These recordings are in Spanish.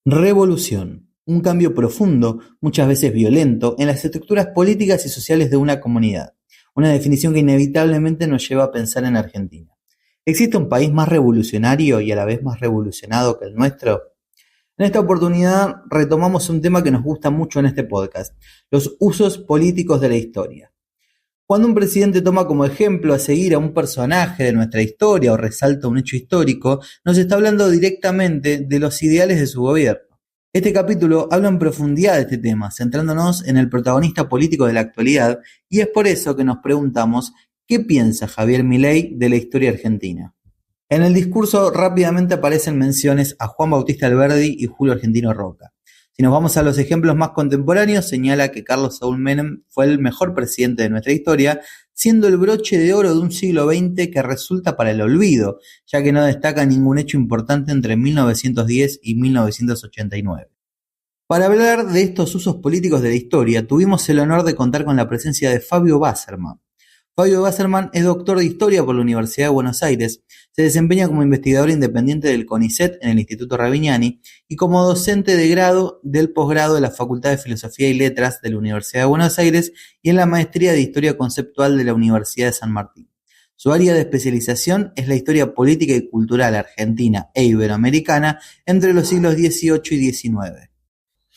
Revolución: un cambio profundo, muchas veces violento, en las estructuras políticas y sociales de una comunidad. Una definición que inevitablemente nos lleva a pensar en Argentina. ¿Existe un país más revolucionario y a la vez más revolucionado que el nuestro? En esta oportunidad retomamos un tema que nos gusta mucho en este podcast: los usos políticos de la historia. Cuando un presidente toma como ejemplo a seguir a un personaje de nuestra historia o resalta un hecho histórico, nos está hablando directamente de los ideales de su gobierno. Este capítulo habla en profundidad de este tema, centrándonos en el protagonista político de la actualidad, y es por eso que nos preguntamos ¿qué piensa Javier Milei de la historia argentina? En el discurso rápidamente aparecen menciones a Juan Bautista Alberdi y Julio Argentino Roca. Si nos vamos a los ejemplos más contemporáneos, señala que Carlos Saúl Menem fue el mejor presidente de nuestra historia, siendo el broche de oro de un siglo XX que resulta para el olvido, ya que no destaca ningún hecho importante entre 1910 y 1989. Para hablar de estos usos políticos de la historia, tuvimos el honor de contar con la presencia de Fabio Wasserman. Fabio Wasserman es doctor de Historia por la Universidad de Buenos Aires, se desempeña como investigador independiente del CONICET en el Instituto Ravignani y como docente de grado del posgrado de la Facultad de Filosofía y Letras de la Universidad de Buenos Aires y en la Maestría de Historia Conceptual de la Universidad de San Martín. Su área de especialización es la historia política y cultural argentina e iberoamericana entre los siglos XVIII y XIX.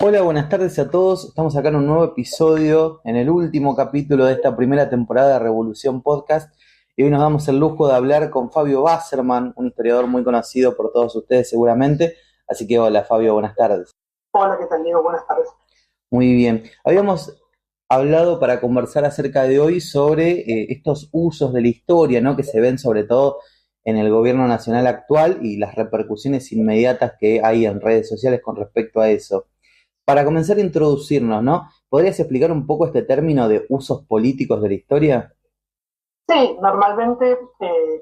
Hola, buenas tardes a todos. Estamos acá en un nuevo episodio, en el último capítulo de esta primera temporada de Revolución Podcast. Y hoy nos damos el lujo de hablar con Fabio Wasserman, un historiador muy conocido por todos ustedes seguramente. Así que hola Fabio, buenas tardes. Hola, ¿qué tal, Diego? Buenas tardes. Muy bien. Habíamos hablado para conversar acerca de hoy sobre estos usos de la historia, ¿no? Que se ven sobre todo en el gobierno nacional actual y las repercusiones inmediatas que hay en redes sociales con respecto a eso. Para comenzar a introducirnos, ¿no? ¿Podrías explicar un poco este término de usos políticos de la historia? Sí, normalmente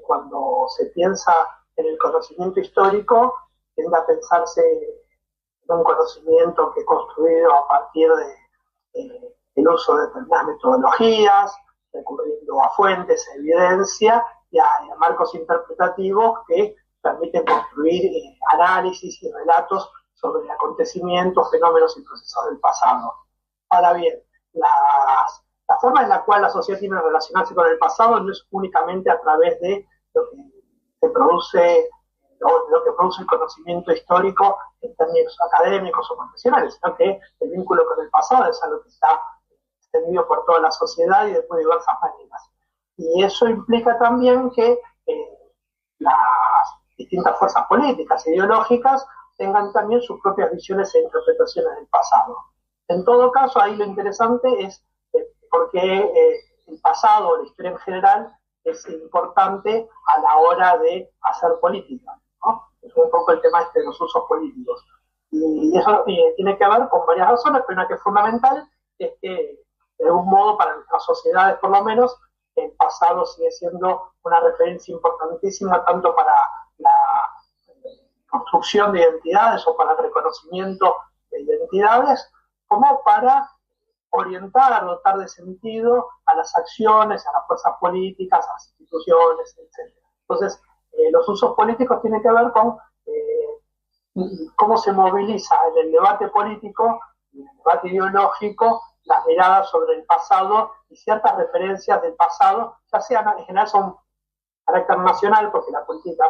cuando se piensa en el conocimiento histórico, tiende a pensarse en un conocimiento que es construido a partir del uso de determinadas metodologías, recurriendo a fuentes, a evidencia y a marcos interpretativos que permiten construir análisis y relatos sobre acontecimientos, fenómenos y procesos del pasado. Ahora bien, la forma en la cual la sociedad tiene que relacionarse con el pasado no es únicamente a través de lo que se produce, lo que produce el conocimiento histórico en términos académicos o profesionales, sino que el vínculo con el pasado es algo que está extendido por toda la sociedad y de diversas maneras. Y eso implica también que las distintas fuerzas políticas e ideológicas tengan también sus propias visiones e interpretaciones del pasado. En todo caso, ahí lo interesante es porque el pasado, o la historia en general, es importante a la hora de hacer política, ¿no? Es un poco el tema de los usos políticos. Y eso tiene que ver con varias razones, pero una que es fundamental es que, de algún modo, para nuestras sociedades por lo menos, el pasado sigue siendo una referencia importantísima tanto para la construcción de identidades o para el reconocimiento de identidades, como para orientar, dotar de sentido a las acciones, a las fuerzas políticas, a las instituciones, etc. Entonces, los usos políticos tienen que ver con cómo se moviliza en el debate político, en el debate ideológico, las miradas sobre el pasado y ciertas referencias del pasado, ya sean, en general son carácter nacional, porque la política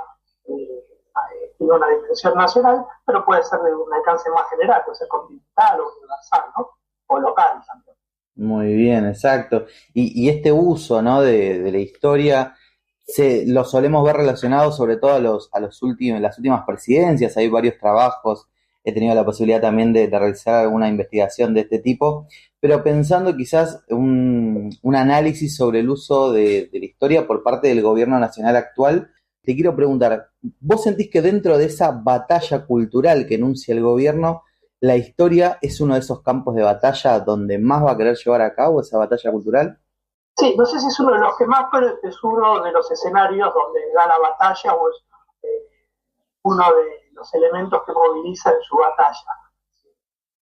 tiene una dimensión nacional, pero puede ser de un alcance más general, puede ser continental o universal, ¿no? O local también. Muy bien, exacto. Y este uso, ¿no? de la historia lo solemos ver relacionado sobre todo a las últimas presidencias. Hay varios trabajos, he tenido la posibilidad también de realizar alguna investigación de este tipo, pero pensando quizás un análisis sobre el uso de la historia por parte del gobierno nacional actual. Te quiero preguntar, ¿vos sentís que dentro de esa batalla cultural que enuncia el gobierno, la historia es uno de esos campos de batalla donde más va a querer llevar a cabo esa batalla cultural? Sí, no sé si es uno de los que más, pero es uno de los escenarios donde da la batalla o es uno de los elementos que moviliza en su batalla.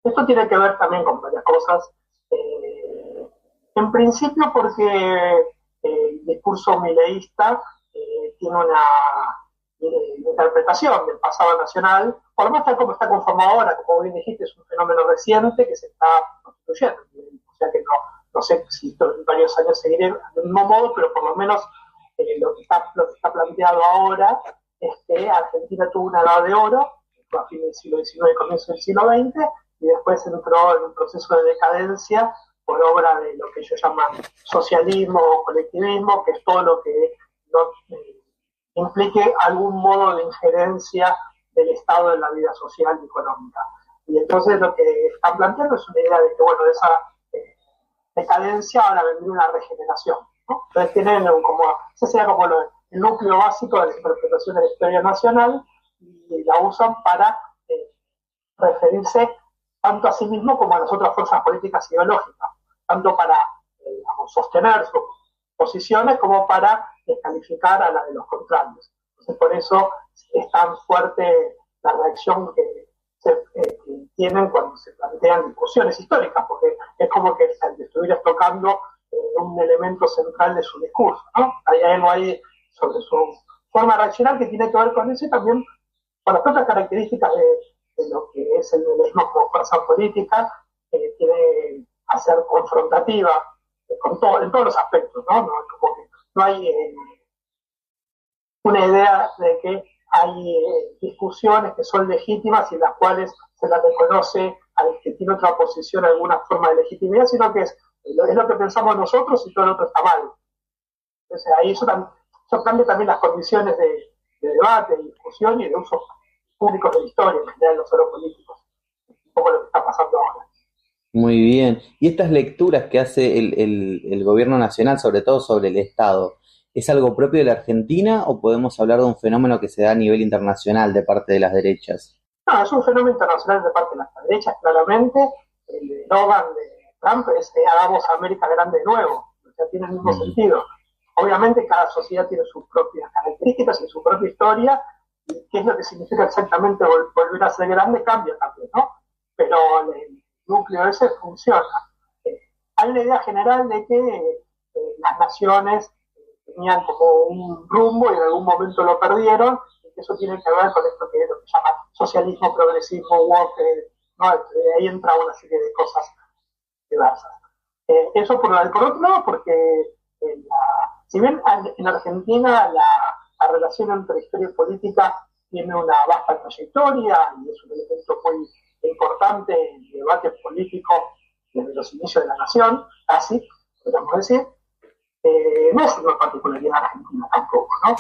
Esto tiene que ver también con varias cosas. En principio porque el discurso mileísta tiene una interpretación del pasado nacional por lo menos tal como está conformado ahora, como bien dijiste, es un fenómeno reciente que se está constituyendo. O sea que no sé si en varios años seguiré del mismo modo, pero por lo menos lo que está planteado ahora es que Argentina tuvo una edad de oro, a fin del siglo XIX y comienzo del siglo XX, y después entró en un proceso de decadencia por obra de lo que ellos llaman socialismo o colectivismo, que es todo lo que no, implique algún modo de injerencia del Estado en la vida social y económica. Y entonces lo que están planteando es una idea de que, bueno, de esa decadencia ahora vendría una regeneración, ¿no? Entonces tienen ese sería como el núcleo básico de la interpretación de la historia nacional, y la usan para referirse tanto a sí mismo como a las otras fuerzas políticas ideológicas, tanto para sostener sus posiciones como para descalificar a la de los contrarios. Entonces, por eso es tan fuerte la reacción que tienen cuando se plantean discusiones históricas, porque es como que estuvieras tocando un elemento central de su discurso, ¿no? Hay algo ahí sobre su forma de reaccionar que tiene que ver con eso, y también con las propias características de lo que es el mismo como fuerza política, tiene a ser confrontativa en todos los aspectos, ¿no? No hay una idea de que hay discusiones que son legítimas y en las cuales se las reconoce al que tiene otra posición alguna forma de legitimidad, sino que es lo que pensamos nosotros y todo lo otro está mal. Entonces ahí eso cambia también las condiciones de debate, de discusión y de usos públicos de la historia, en general no solo políticos. Un poco lo que está pasando ahora. Muy bien. ¿Y estas lecturas que hace el gobierno nacional, sobre todo sobre el Estado, es algo propio de la Argentina o podemos hablar de un fenómeno que se da a nivel internacional de parte de las derechas? No, es un fenómeno internacional de parte de las derechas, claramente. El eslogan de Trump es hagamos América grande de nuevo. O sea, tiene el mismo sentido. Obviamente cada sociedad tiene sus propias características y su propia historia, y qué es lo que significa exactamente volver a ser grande cambia también, ¿no? Pero el núcleo ese funciona. Hay una idea general de que las naciones tenían como un rumbo y en algún momento lo perdieron, y que eso tiene que ver con esto que es lo que se llama socialismo, progresismo, woke, ¿no? Ahí entra una serie de cosas diversas. Eso por otro lado, porque si bien en Argentina la relación entre historia y política tiene una vasta trayectoria y es un elemento muy importante en el debate político desde los inicios de la nación, así podemos decir, no es una particularidad argentina tampoco, ¿no?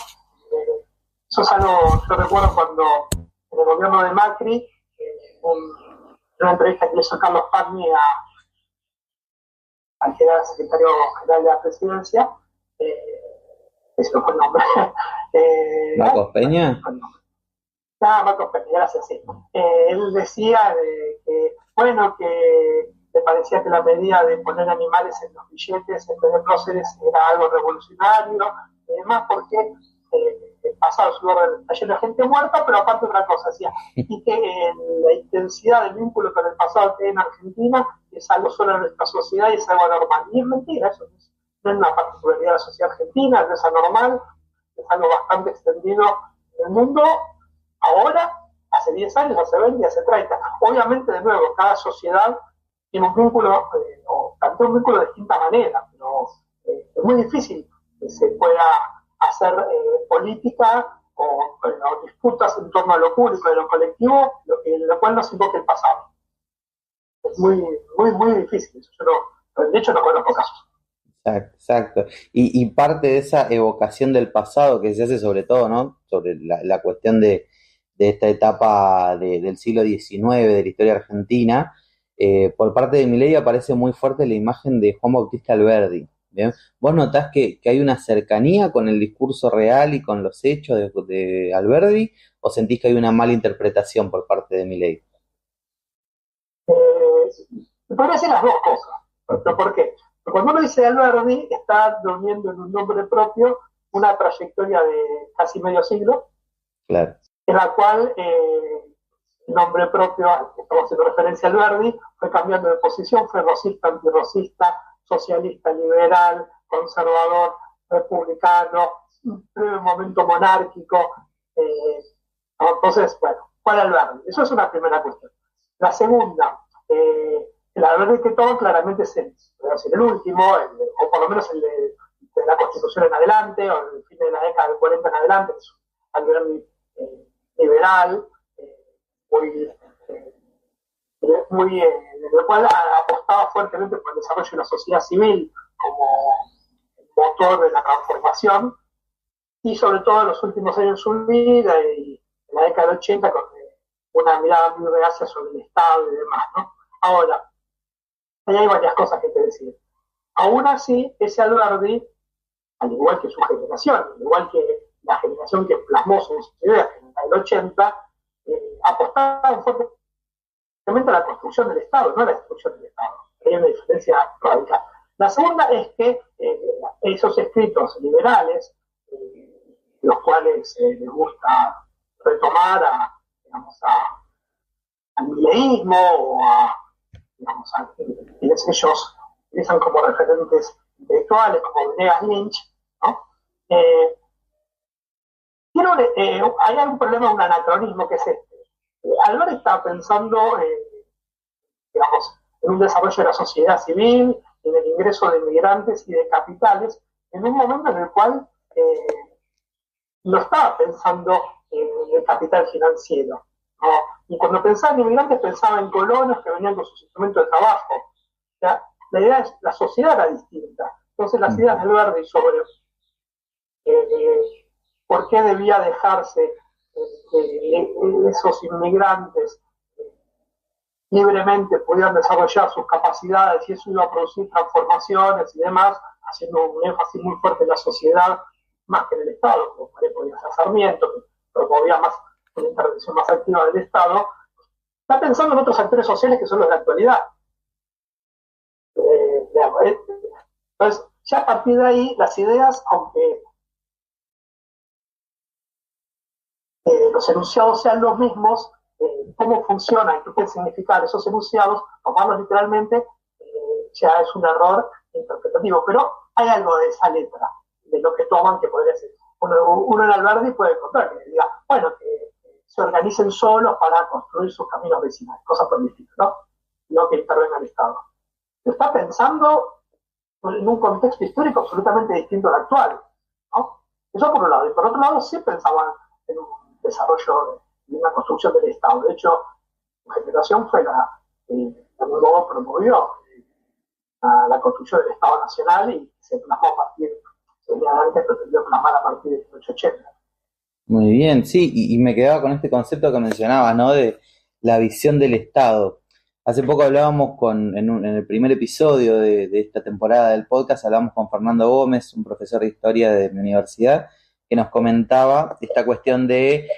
Eso es algo, yo recuerdo cuando en el gobierno de Macri, en una entrevista que le hizo Carlos Pagni al que era secretario general de la presidencia, ese fue el nombre. ¿Marcos Peña? Marcos Peña, gracias, sí. Él decía que, bueno, que le parecía que la medida de poner animales en los billetes en vez de próceres era algo revolucionario, y además porque pasaba su orden está lleno de gente muerta, pero aparte otra cosa, decía, y que la intensidad del vínculo con el pasado que hay en Argentina es algo solo en nuestra sociedad y es algo normal. Y es mentira, eso no es una particularidad de la sociedad argentina, no es anormal, es algo bastante extendido en el mundo, ahora, hace 10 años, hace 20, hace 30. Obviamente, de nuevo, cada sociedad tiene un vínculo, o plantea un vínculo de distinta manera, pero es muy difícil que se pueda hacer política o disputas en torno a lo público y a lo colectivo, lo cual no se invoque el pasado. Es muy, muy, muy difícil. Eso de hecho, no conozco casos. Exacto. Y parte de esa evocación del pasado que se hace sobre todo, ¿no? Sobre la cuestión de esta etapa del siglo XIX, de la historia argentina, por parte de Milei aparece muy fuerte la imagen de Juan Bautista Alberdi. ¿Bien? ¿Vos notás que hay una cercanía con el discurso real y con los hechos de Alberdi, o sentís que hay una mala interpretación por parte de Milei? Me parece las dos cosas. ¿Por qué? Porque cuando uno dice Alberdi, está reuniendo en un nombre propio una trayectoria de casi medio siglo, claro, en la cual el nombre propio, al que estamos haciendo referencia a Alberdi, fue cambiando de posición, fue rosista, antirrosista, socialista, liberal, conservador, republicano, un breve momento monárquico. Entonces, bueno, ¿Cuál Alberdi? Eso es una primera cuestión. La segunda, el Alberdi que toma claramente es el último, o por lo menos el de la Constitución en adelante, o el fin de la década del 40 en adelante, es un Alberdi liberal, muy en el cual apostaba fuertemente por el desarrollo de la sociedad civil como motor de la transformación, y sobre todo en los últimos años de su vida y en la década del 80 con una mirada muy reacia sobre el Estado y demás, ¿no? Ahora, ahí hay varias cosas que hay que decir. Aún así, ese Alberdi, al igual que su generación, al igual que la generación que plasmó sus ideas en el 80, apostaba fuertemente a la construcción del Estado, no a la destrucción del Estado. Hay una diferencia radical. La segunda es que esos escritos liberales, los cuales les gusta retomar al mileísmo o a quienes ellos utilizan como referentes intelectuales, como Venegas Lynch, ¿no? Hay un problema, un anacronismo que es este. Alberdi está pensando, en un desarrollo de la sociedad civil, en el ingreso de migrantes y de capitales, en un momento en el cual no estaba pensando en el capital financiero, ¿no? Y cuando pensaba en inmigrantes pensaba en colonos que venían con sus instrumentos de trabajo. ¿Ya? La idea es, la sociedad era distinta. Entonces las ideas de Alberdi sobre por qué debía dejarse esos inmigrantes libremente pudieran desarrollar sus capacidades y eso iba a producir transformaciones y demás, haciendo un énfasis muy fuerte en la sociedad más que en el Estado, como podría ser Sarmiento, que promovía más una intervención más activa del Estado. Está pensando en otros actores sociales que son los de la actualidad. Entonces, ya a partir de ahí, las ideas, aunque los enunciados sean los mismos, cómo funcionan y qué pueden significar esos enunciados, tomarlos literalmente, ya es un error interpretativo. Pero hay algo de esa letra, de lo que toman, que podría ser. Uno en Alberdi puede encontrar que diga, bueno, que se organicen solos para construir sus caminos vecinales, cosas por el estilo, ¿no? No que intervenga el Estado. Está pensando en un contexto histórico absolutamente distinto al actual, ¿no? Eso por un lado. Y por otro lado, sí pensaban en un desarrollo de una construcción del Estado. De hecho, su generación fue la que luego promovió la construcción del Estado Nacional y se plasmó a partir, antes pretendió plasmar a partir de 1880. Muy bien, sí, y me quedaba con este concepto que mencionaba, ¿no? De la visión del Estado. Hace poco hablábamos en el primer episodio de esta temporada del podcast, hablamos con Fernando Gómez, un profesor de historia de mi universidad, que nos comentaba esta cuestión de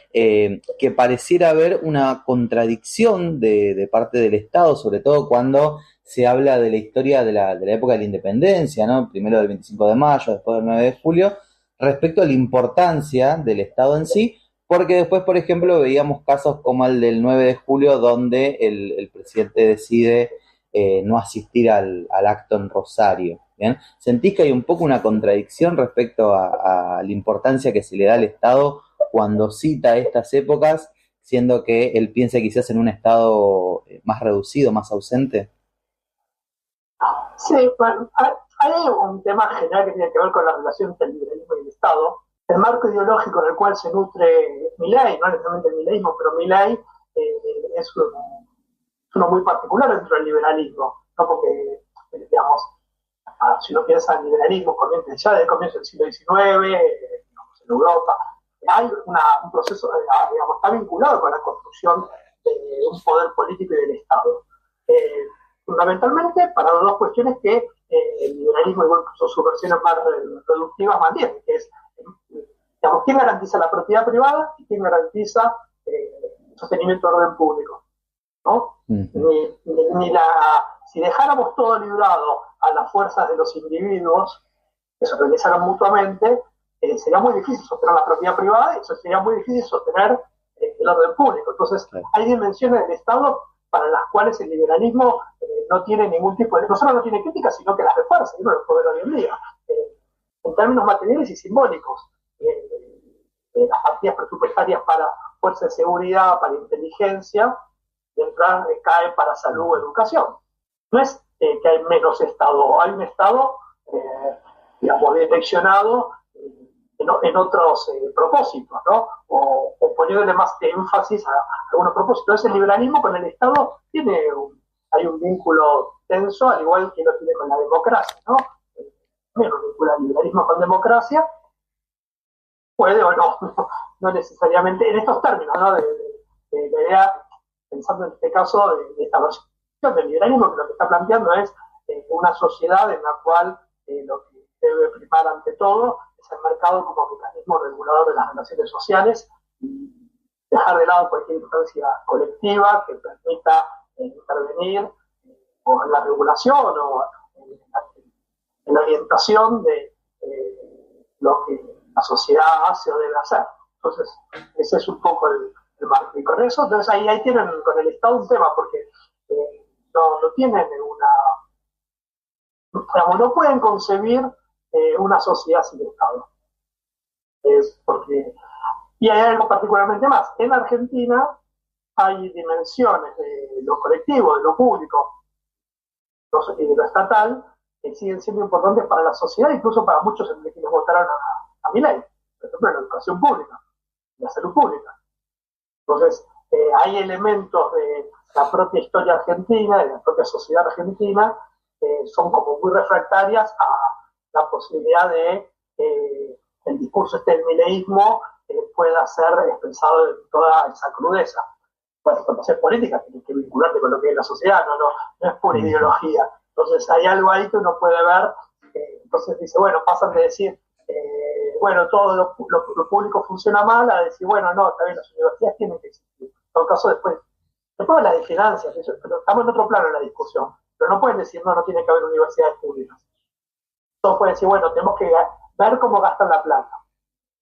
que pareciera haber una contradicción de parte del Estado, sobre todo cuando se habla de la historia de la época de la independencia, ¿no? Primero del 25 de mayo, después del 9 de julio, respecto a la importancia del Estado en sí, porque después, por ejemplo, veíamos casos como el del 9 de julio, donde el presidente decide no asistir al acto en Rosario. ¿Bien? ¿Sentís que hay un poco una contradicción respecto a la importancia que se le da al Estado cuando cita estas épocas, siendo que él piensa quizás en un Estado más reducido, más ausente? Sí, bueno, hay un tema general que tiene que ver con la relación entre el liberalismo y el Estado. El marco ideológico en el cual se nutre Milei, no necesariamente el mileísmo, pero Milei es uno muy particular dentro del liberalismo, ¿no? Porque, digamos, si uno piensa en liberalismo, ya desde el comienzo del siglo XIX, en Europa, hay un proceso, digamos, está vinculado con la construcción de un poder político y del Estado. Fundamentalmente para dos cuestiones que el liberalismo, igual que sus versiones más reductivas, mantiene, que es, digamos, quién garantiza la propiedad privada y quién garantiza el sostenimiento del orden público, ¿no? Si dejáramos todo librado a las fuerzas de los individuos que se organizaran mutuamente, sería muy difícil sostener la propiedad privada y sería muy difícil sostener el orden público. Entonces, hay dimensiones del Estado para las cuales el liberalismo no tiene ningún tipo de, no solo no tiene crítica, sino que las refuerza, y no lo puede ver hoy en día, en términos materiales y simbólicos. Las partidas presupuestarias para fuerza de seguridad, para inteligencia, mientras cae para salud o educación. No es que hay menos Estado, hay un Estado, digamos, direccionado en otros propósitos, ¿no? O poniéndole más énfasis a algunos propósitos. Entonces el liberalismo con el Estado hay un vínculo tenso, al igual que lo tiene con la democracia, ¿no? También lo vincula el liberalismo con democracia, puede o no necesariamente en estos términos, ¿no? De la idea, pensando en este caso de esta versión del liberalismo, que lo que está planteando es una sociedad en la cual lo que debe primar ante todo es el mercado como mecanismo regulador de las relaciones sociales y dejar de lado cualquier instancia colectiva que permita intervenir o en la regulación o en la orientación de lo que la sociedad hace o debe hacer. Entonces, ese es un poco el marco. Y con eso, entonces ahí tienen con el Estado un tema, porque no tienen digamos, no pueden concebir una sociedad sin Estado. Y hay algo particularmente más. En Argentina hay dimensiones de lo colectivo, de lo público y de lo estatal que siguen siendo importantes para la sociedad, incluso para muchos de quienes votaron a Milei. Por ejemplo, la educación pública, la salud pública. Entonces, hay elementos de la propia historia argentina, de la propia sociedad argentina, son como muy refractarias a la posibilidad de el discurso del mileísmo pueda ser expresado en toda esa crudeza. Bueno, cuando haces política tienes que vincularte con lo que es la sociedad, no es pura ideología. Entonces hay algo ahí que uno puede ver, entonces dice, bueno, pasan de decir, bueno, todo lo público funciona mal, a decir, bueno, no, también las universidades tienen que existir. En todo caso, después de las de finanzas, pero estamos en otro plano en la discusión, pero no pueden decir, no tiene que haber universidades públicas. Todos pueden decir, bueno, tenemos que ver cómo gastan la plata.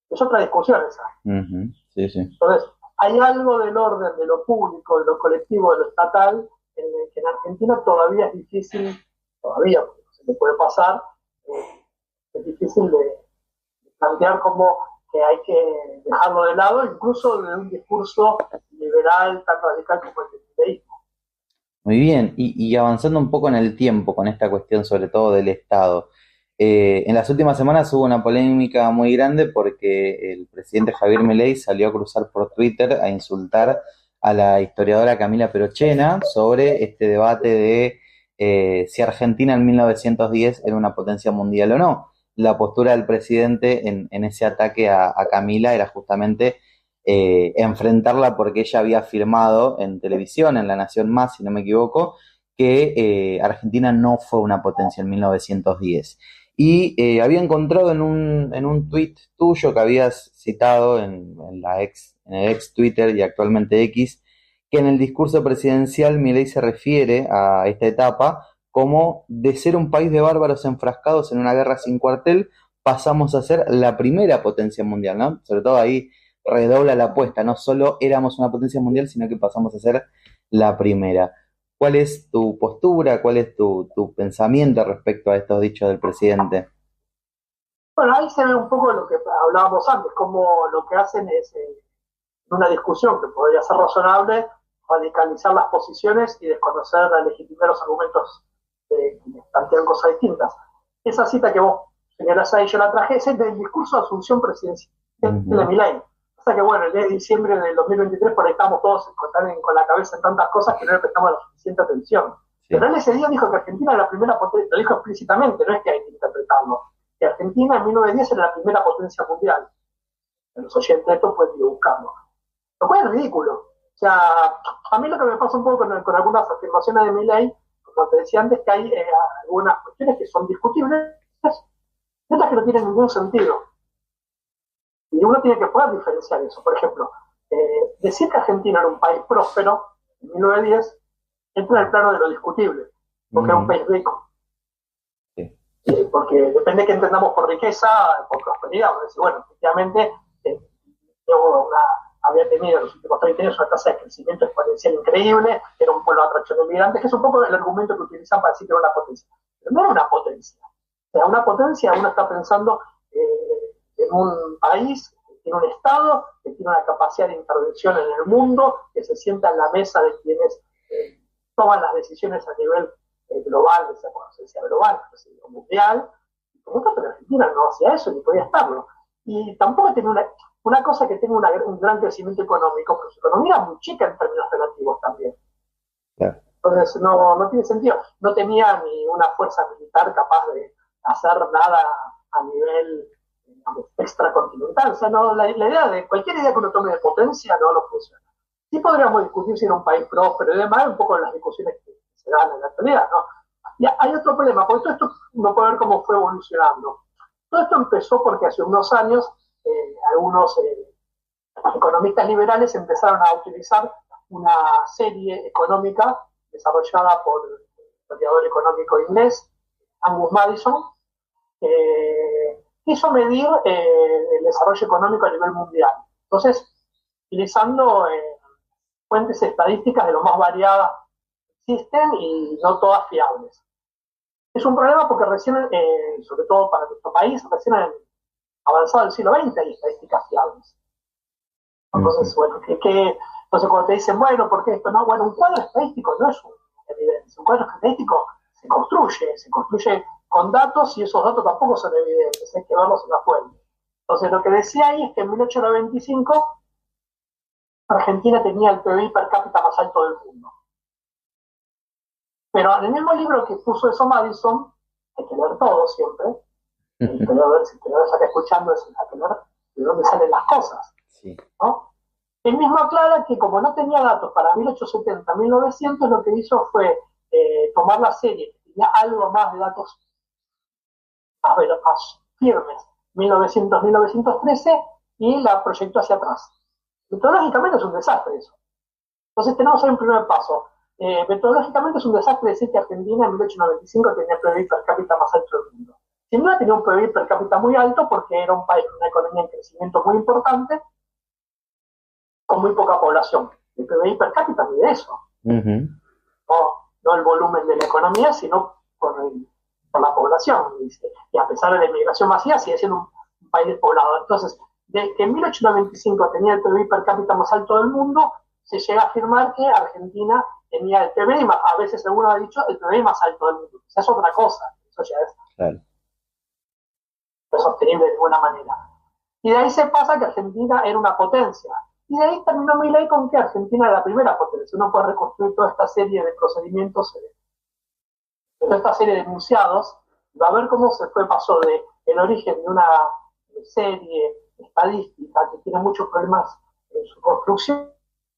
Es otra discusión esa. Uh-huh. Sí, sí. Entonces, hay algo del orden de lo público, de lo colectivo, de lo estatal, que en Argentina todavía es difícil, todavía, porque no se le puede pasar, es difícil de plantear como que hay que dejarlo de lado, incluso de un discurso liberal tan radical como el del mileísmo. Muy bien, y avanzando un poco en el tiempo con esta cuestión sobre todo del Estado. En las últimas semanas hubo una polémica muy grande porque el presidente Javier Milei salió a cruzar por Twitter a insultar a la historiadora Camila Perochena sobre este debate de si Argentina en 1910 era una potencia mundial o no. La postura del presidente en ese ataque a Camila era justamente enfrentarla porque ella había afirmado en televisión, en La Nación Más, si no me equivoco, que Argentina no fue una potencia en 1910. Y había encontrado en un tuit tuyo que habías citado en el ex Twitter y actualmente X, que en el discurso presidencial Milei se refiere a esta etapa como de ser un país de bárbaros enfrascados en una guerra sin cuartel, pasamos a ser la primera potencia mundial, ¿no? Sobre todo ahí redobla la apuesta, no solo éramos una potencia mundial, sino que pasamos a ser la primera. ¿Cuál es tu postura, cuál es tu pensamiento respecto a estos dichos del presidente? Bueno, ahí se ve un poco lo que hablábamos antes, como lo que hacen es, una discusión que podría ser razonable, radicalizar las posiciones y desconocer la legitimidad de los argumentos que plantean cosas distintas. Esa cita que vos señalás ahí, yo la traje, es el del discurso de asunción presidencial de Milei. O sea que bueno, el día de diciembre del 2023 por ahí estamos todos con la cabeza en tantas cosas que no le prestamos la suficiente atención. Sí. Pero él ese día dijo que Argentina era la primera potencia, lo dijo explícitamente, no es que hay que interpretarlo, que Argentina en 1910 era la primera potencia mundial. Los oyentes de esto pueden ir a buscarlo. Lo cual es ridículo. O sea, a mí lo que me pasa un poco con algunas afirmaciones de Milei, como te decía antes, que hay algunas cuestiones que son discutibles, otras que no tienen ningún sentido. Y uno tiene que poder diferenciar eso. Por ejemplo, decir que Argentina era un país próspero en 1910 entra en el plano de lo discutible, porque era un país rico. Sí. Porque depende de qué entendamos por riqueza, por prosperidad. Decir, bueno, efectivamente, había tenido en los últimos 30 años una tasa de crecimiento exponencial increíble, era un pueblo de atracción de migrantes, que es un poco el argumento que utilizan para decir que era una potencia. Pero no era una potencia. O sea, una potencia, uno está pensando en un país, en un Estado, que tiene una capacidad de intervención en el mundo, que se sienta en la mesa de quienes toman las decisiones a nivel global, de esa conciencia global, mundial, pero Argentina no hacía eso, ni podía estarlo. Y tampoco tiene una cosa que tenga un gran crecimiento económico, pero su economía era muy chica en términos relativos también. Claro. Entonces no tiene sentido. No tenía ni una fuerza militar capaz de hacer nada a nivel, digamos, extracontinental. O sea, la idea de cualquier idea que uno tome de potencia no funciona. Sí podríamos discutir si era un país próspero y demás, un poco en las discusiones que se dan en la actualidad, ¿no? Y hay otro problema, porque todo esto uno puede ver cómo fue evolucionando. Todo esto empezó porque hace unos años algunos economistas liberales empezaron a utilizar una serie económica desarrollada por el historiador económico inglés Angus Madison, quiso medir el desarrollo económico a nivel mundial. Entonces, utilizando fuentes estadísticas de lo más variadas que existen y no todas fiables. Es un problema porque recién, sobre todo para nuestro país, recién en avanzado el siglo XX hay estadísticas fiables. Entonces, bueno, entonces cuando te dicen, bueno, ¿por qué esto? No, bueno, un cuadro estadístico no es una evidencia. Un cuadro estadístico se construye con datos y esos datos tampoco son evidentes, hay que verlos en la fuente. Entonces, lo que decía ahí es que en 1895 Argentina tenía el PBI per cápita más alto del mundo. Pero en el mismo libro que puso eso Madison, hay que leer todo siempre, pero a ver si te lo ves acá escuchando, hay que leer de dónde salen las cosas. Sí. ¿No? Él mismo aclara que como no tenía datos para 1870-1900, lo que hizo fue tomar la serie, que tenía algo más de datos más firmes, 1900-1913, y la proyectó hacia atrás. Metodológicamente es un desastre eso. Entonces tenemos ahí un primer paso. Metodológicamente es un desastre decir que Argentina en 1895 tenía el PBI per cápita más alto del mundo. Sin duda tenía un PBI per cápita muy alto porque era un país con una economía en crecimiento muy importante, con muy poca población. El PBI per cápita mide eso. No el volumen de la economía, sino por la población. Y a pesar de la inmigración masiva, sigue siendo un país despoblado. Entonces, de que en 1895 tenía el PBI per cápita más alto del mundo, se llega a afirmar que Argentina tenía el PBI, a veces alguno ha dicho, el PBI más alto del mundo. Esa es otra cosa. Eso ya es sostenible de ninguna manera. Y de ahí se pasa que Argentina era una potencia. Y de ahí terminó Milei con que Argentina era la primera potencia. Uno puede reconstruir toda esta serie de procedimientos, toda esta serie de enunciados, y va a ver cómo pasó del origen de una serie estadística que tiene muchos problemas en su construcción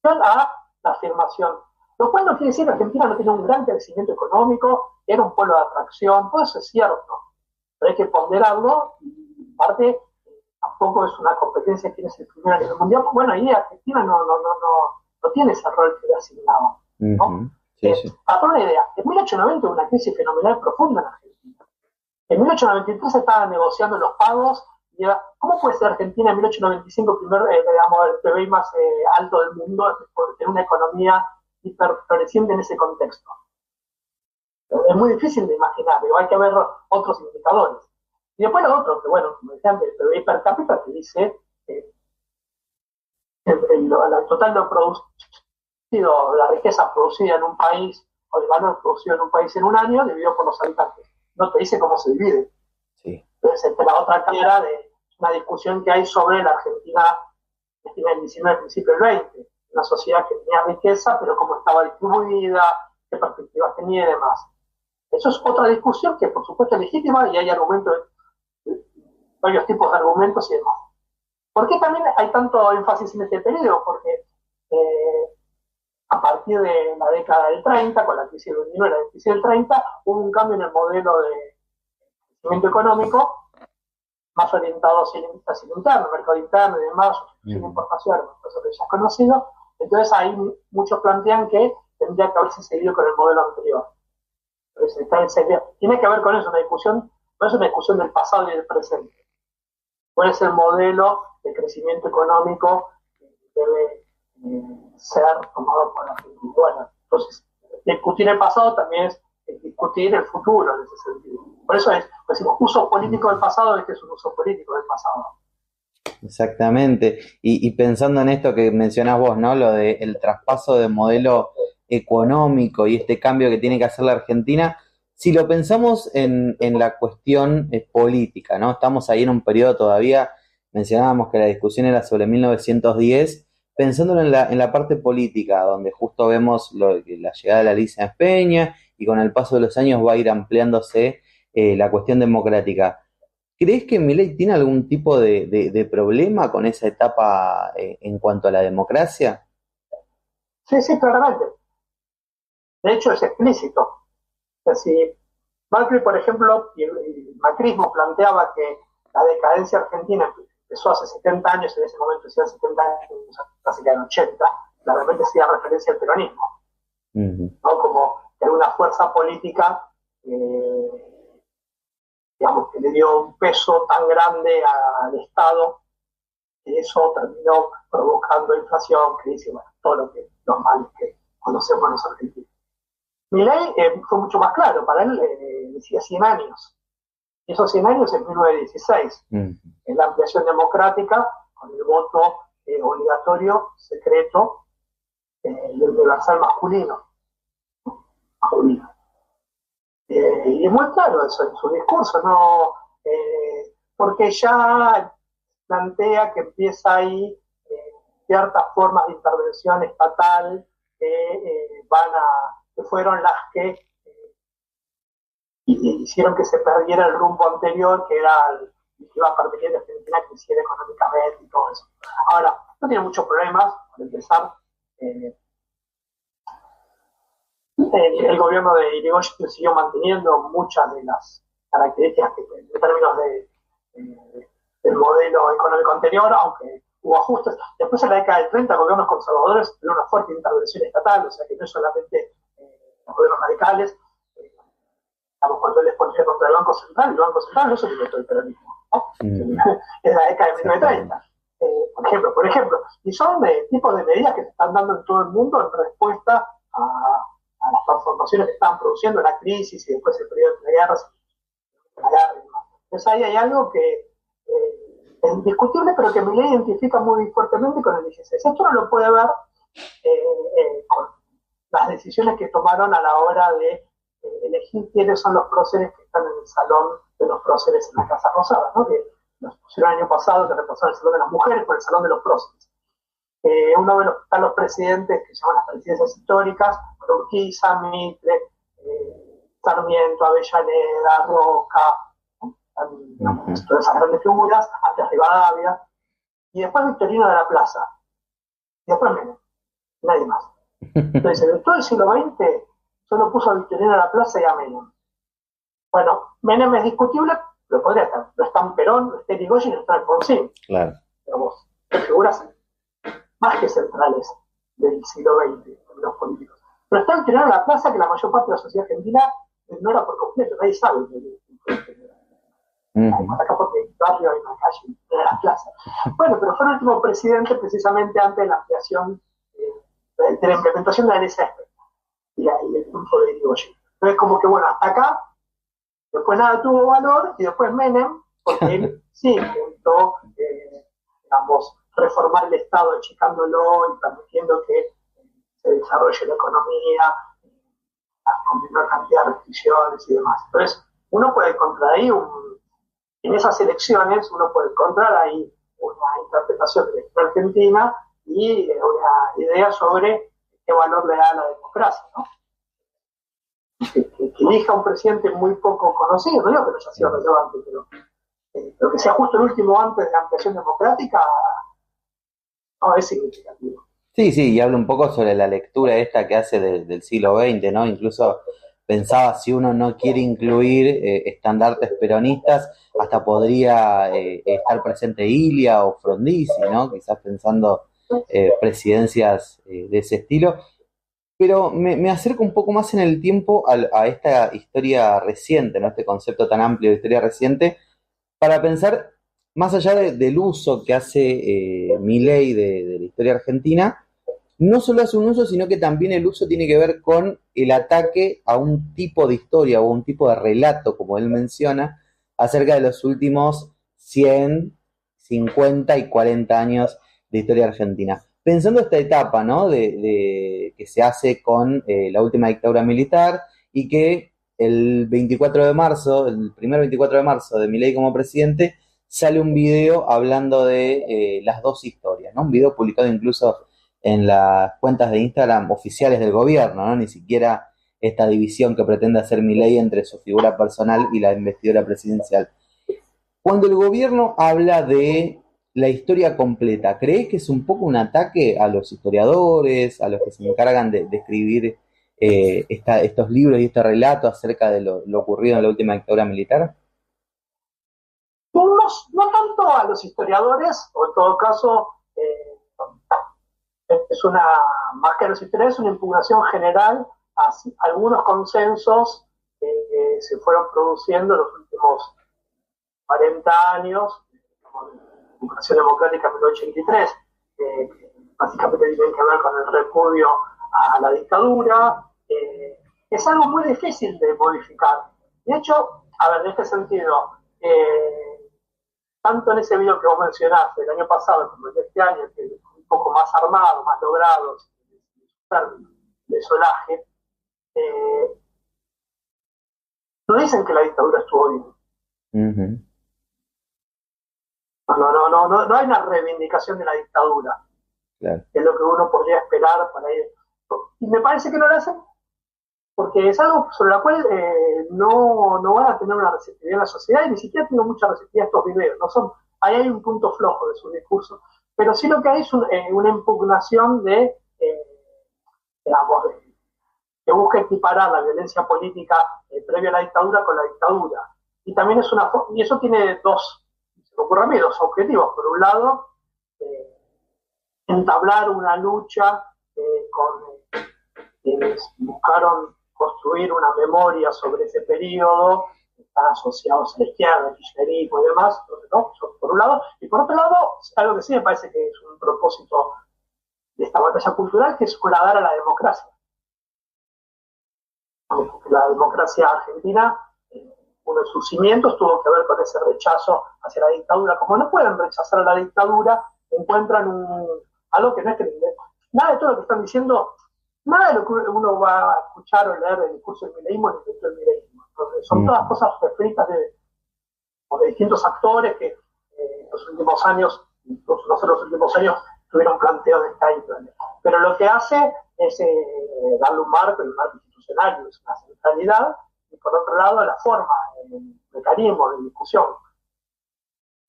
a la afirmación. Lo cual no quiere decir que Argentina no tenía un gran crecimiento económico, era un pueblo de atracción, todo eso es cierto, pero hay que ponderarlo y parte tampoco es una competencia quién es el primero a nivel mundial. Bueno, ahí Argentina no tiene ese rol que le asignaba, ¿no? Para dar una idea, en 1890 hubo una crisis fenomenal profunda en Argentina. En 1893 se estaban negociando los pagos. ¿Cómo puede ser Argentina en 1895 el PBI más alto del mundo por tener una economía hiperfloreciente en ese contexto? Es muy difícil de imaginar, pero hay que ver otros indicadores. Y después lo otro, que bueno, como decía antes, el PBI per cápita te dice el total de lo producido, la riqueza producida en un país, o el valor producido en un país en un año, dividido por los habitantes. No te dice cómo se divide. Sí. Entonces, la otra cara de una discusión que hay sobre la Argentina del 19 principio del 20, una sociedad que tenía riqueza, pero cómo estaba distribuida, qué perspectivas tenía y demás. Eso es otra discusión que por supuesto es legítima y hay argumentos, varios tipos de argumentos y demás. ¿Por qué también hay tanto énfasis en este periodo? Porque a partir de la década del 30, con la crisis del 29 y la crisis del 30, hubo un cambio en el modelo de crecimiento económico, más orientado hacia el interno, mercado interno y demás, sin importación, eso que ya es conocido. Entonces ahí muchos plantean que tendría que haberse seguido con el modelo anterior. Tiene que ver con eso, una discusión, no es una discusión del pasado y del presente. ¿Cuál es el modelo de crecimiento económico que debe ser tomado por la Argentina? Bueno, entonces, discutir el pasado también es discutir el futuro en ese sentido. Por eso decimos uso político del pasado, este es un uso político del pasado. Exactamente. Y pensando en esto que mencionás vos, ¿no? Lo de el traspaso de modelo económico y este cambio que tiene que hacer la Argentina, si lo pensamos en la cuestión política, ¿no? Estamos ahí en un periodo todavía, mencionábamos que la discusión era sobre 1910, pensándolo en la parte política, donde justo vemos la llegada de la Ley Sáenz Peña y con el paso de los años va a ir ampliándose la cuestión democrática. ¿Crees que Milei tiene algún tipo de problema con esa etapa en cuanto a la democracia? Sí, sí, claramente. De hecho, es explícito. O sea, si Macri, por ejemplo, y el macrismo planteaba que la decadencia argentina empezó hace 70 años, en ese momento decía 70 años, casi que en 80, claramente hacía referencia al peronismo, Ujú. ¿no? Como que era una fuerza política, eh, digamos, que le dio un peso tan grande al Estado, que eso terminó provocando inflación, crisis, bueno, todo los males que conocemos los argentinos. Milei fue mucho más claro, para él decía 100 años. Y esos 100 años en 1916, Ujú. en la ampliación democrática, con el voto obligatorio, secreto y universal masculino. masculino. Y es muy claro eso en su discurso, ¿no? Porque ya plantea que empieza ahí ciertas formas de intervención estatal que fueron las que hicieron que se perdiera el rumbo anterior, que era el que iba a permitir que Argentina creciera económicamente y todo eso. Ahora, no tiene muchos problemas, por empezar, el gobierno de Irigoyen siguió manteniendo muchas de las características en términos del modelo económico anterior, aunque hubo ajustes. Después, en la década del 30, gobiernos conservadores tuvieron una fuerte intervención estatal, o sea que no es solamente los gobiernos radicales. Cuando él ponía contra el Banco Central no se limitó el peronismo, ¿no? Es la década de 1930. Por ejemplo, y son tipos de medidas que se están dando en todo el mundo en respuesta a las transformaciones que estaban produciendo la crisis y después el periodo de guerras. Entonces ahí hay algo que es indiscutible, pero que Milei identifica muy fuertemente con el 16. Esto no lo puede ver con las decisiones que tomaron a la hora de elegir quiénes son los próceres que están en el salón de los próceres en la Casa Rosada, ¿no? Que los pusieron el año pasado, que reemplazaron el salón de las mujeres por el salón de los próceres. Uno de están los presidentes que se llaman las presidencias históricas, Urquiza, Mitre, Sarmiento, Avellaneda, Roca, todas esas grandes figuras, antes Rivadavia, y después Victorino de la Plaza, y después Menem, nadie más. Entonces, en todo el siglo XX solo puso a Victorino de la Plaza y a Menem. Bueno, Menem es discutible, pero podría estar. No está en Perón, no está en Irigoyen, no está en Alfonsín. Claro. Digamos, figuras más que centrales del siglo XX en los políticos. Pero está Victorino de la Plaza, que la mayor parte de la sociedad argentina ignora por completo, nadie sabe acá porque en el barrio hay una calle de la plaza. Bueno, pero fue el último presidente precisamente antes de la ampliación de la implementación de la ley Césped y el triunfo de Irigoyen. Entonces, como que bueno, hasta acá, después nada tuvo valor, y después Menem, porque él sí intentó, digamos, reformar el Estado, achicándolo y permitiendo que se desarrolle la economía, con menor cantidad de restricciones y demás. Entonces, uno puede encontrar ahí en esas elecciones uno puede encontrar ahí una interpretación de la historia argentina y una idea sobre qué valor le da a la democracia, ¿no? Que elija un presidente muy poco conocido, no digo que no haya sido relevante, pero que sea justo el último antes de la ampliación democrática, no es significativo. Sí, sí, y habla un poco sobre la lectura esta que hace del siglo XX, ¿no? Incluso pensaba, si uno no quiere incluir estandartes peronistas, hasta podría estar presente Ilia o Frondizi, ¿no? Quizás pensando presidencias de ese estilo. Pero me acerco un poco más en el tiempo a esta historia reciente, ¿no? Este concepto tan amplio de historia reciente, para pensar más allá del uso que hace Milei de la historia argentina. No solo hace un uso, sino que también el uso tiene que ver con el ataque a un tipo de historia o un tipo de relato, como él menciona, acerca de los últimos 100, 50 y 40 años de historia argentina. Pensando esta etapa, ¿no? Que se hace con la última dictadura militar y que el 24 de marzo, el primer 24 de marzo de Milei como presidente, sale un video hablando de las dos historias, ¿no? Un video publicado incluso en las cuentas de Instagram oficiales del gobierno, ¿no? Ni siquiera esta división que pretende hacer Milei entre su figura personal y la investidura presidencial. Cuando el gobierno habla de la historia completa, ¿crees que es un poco un ataque a los historiadores, a los que se encargan de escribir estos libros y este relato acerca de lo ocurrido en la última dictadura militar? No tanto a los historiadores, o en todo caso, más que a los historiadores, es una impugnación general a algunos consensos que se fueron produciendo en los últimos 40 años, como la Revolución Democrática en 1983, que básicamente tienen que ver con el repudio a la dictadura. Es algo muy difícil de modificar. De hecho, a ver, en este sentido, tanto en ese video que vos mencionaste el año pasado como el de este año, que es un poco más armado, más logrado, de solaje, no dicen que la dictadura estuvo bien. Uh-huh. No hay una reivindicación de la dictadura, claro, que es lo que uno podría esperar para ir. Y me parece que no lo hacen porque es algo sobre lo cual no van a tener una receptividad en la sociedad, y ni siquiera tienen mucha receptividad estos videos. Ahí hay un punto flojo de su discurso, pero sí lo que hay es una impugnación que busca equiparar la violencia política previa a la dictadura con la dictadura. Y también y eso tiene dos objetivos. Por un lado, entablar una lucha con quienes buscaron construir una memoria sobre ese periodo, están asociados a la izquierda, el kirchnerismo y demás, ¿no? Por un lado. Y por otro lado, algo que sí me parece que es un propósito de esta batalla cultural, que es horadar a la democracia. Porque la democracia argentina, uno de sus cimientos tuvo que ver con ese rechazo hacia la dictadura. Como no pueden rechazar a la dictadura, encuentran algo que no es que nada de todo lo que están diciendo, nada de lo que uno va a escuchar o leer del discurso del mileísmo ni del mileísmo. Son todas cosas refritas de distintos actores que en los últimos años, incluso no solo los últimos años, tuvieron planteo de esta índole. Pero lo que hace es darle un marco institucional, es una centralidad, y por otro lado la forma, el mecanismo de discusión,